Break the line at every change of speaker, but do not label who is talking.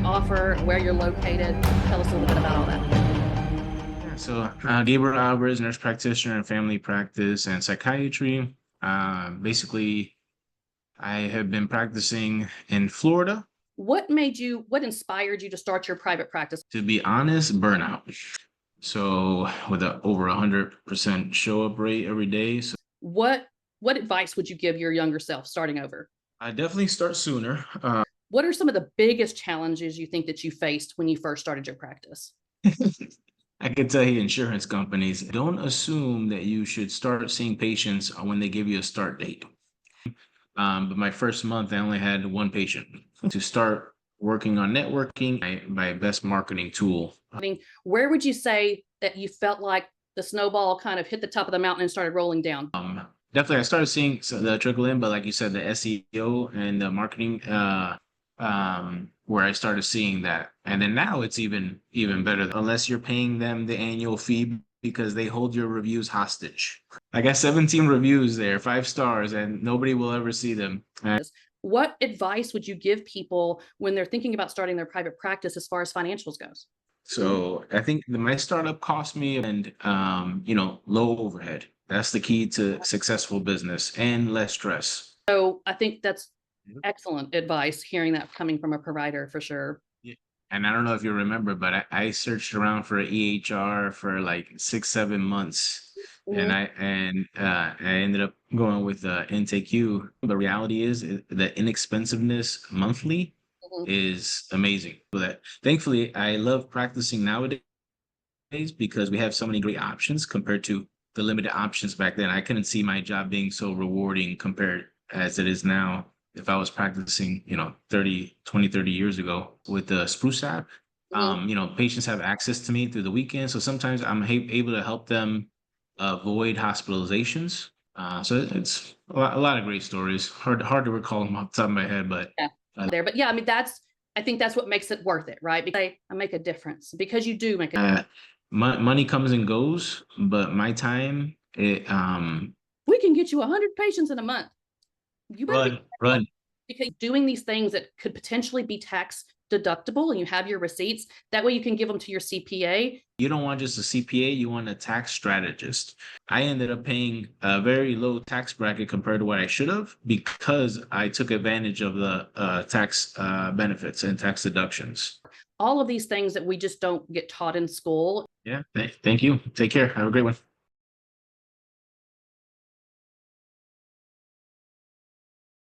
offer, where you're located. Tell us a little bit about all that.
Yeah, so Gabriel Alvarez, nurse practitioner in family practice and psychiatry. Basically, I have been practicing in Florida.
What inspired you to start your private practice?
To be honest, burnout. So with a over 100% show up rate every day. So
What what advice would you give your younger self starting over?
I definitely start sooner.
What are some of the biggest challenges you think that you faced when you first started your practice?
I can tell you, insurance companies don't assume that you should start seeing patients when they give you a start date. But my first month, I only had one patient. To start working on networking, my best marketing tool.
I mean, where would you say that you felt like the snowball kind of hit the top of the mountain and started rolling down?
Definitely, I started seeing the trickle in, but like you said, the SEO and the marketing, where I started seeing that, and then now it's even better. Unless you're paying them the annual fee because they hold your reviews hostage. I got 17 reviews there, 5 stars, and nobody will ever see them.
What advice would you give people when they're thinking about starting their private practice as far as financials goes?
So I think my startup cost me and low overhead. That's the key to successful business and less stress.
So I think that's
Mhm.
excellent advice, hearing that coming from a provider for sure.
Yeah. And I don't know if you remember, but I searched around for EHR for like 6, 7 months. And
Mhm,
I ended up going with Intake U. The reality is the inexpensiveness monthly
mhm.
is amazing. So that thankfully I love practicing nowadays because we have so many great options compared to the limited options back then. I couldn't see my job being so rewarding compared as it is now. If I was practicing, 30 years ago with the Spruce app,
Mhm.
patients have access to me through the weekend. So sometimes I'm able to help them avoid hospitalizations. So it's a lot of great stories. Hard to recall them off the top of my head, but
Yeah, there. But yeah, I mean, I think that's what makes it worth it, right? Because I make a difference because you do make a
uh, money comes and goes, but my time,
we can get you 100 patients in a month. You better be careful
run.
because doing these things that could potentially be tax deductible and you have your receipts, that way you can give them to your CPA.
You don't want just a CPA, you want a tax strategist. I ended up paying a very low tax bracket compared to what I should have because I took advantage of the tax benefits and tax deductions.
All of these things that we just don't get taught in school.
Yeah, thank you. Take care. Have a great one.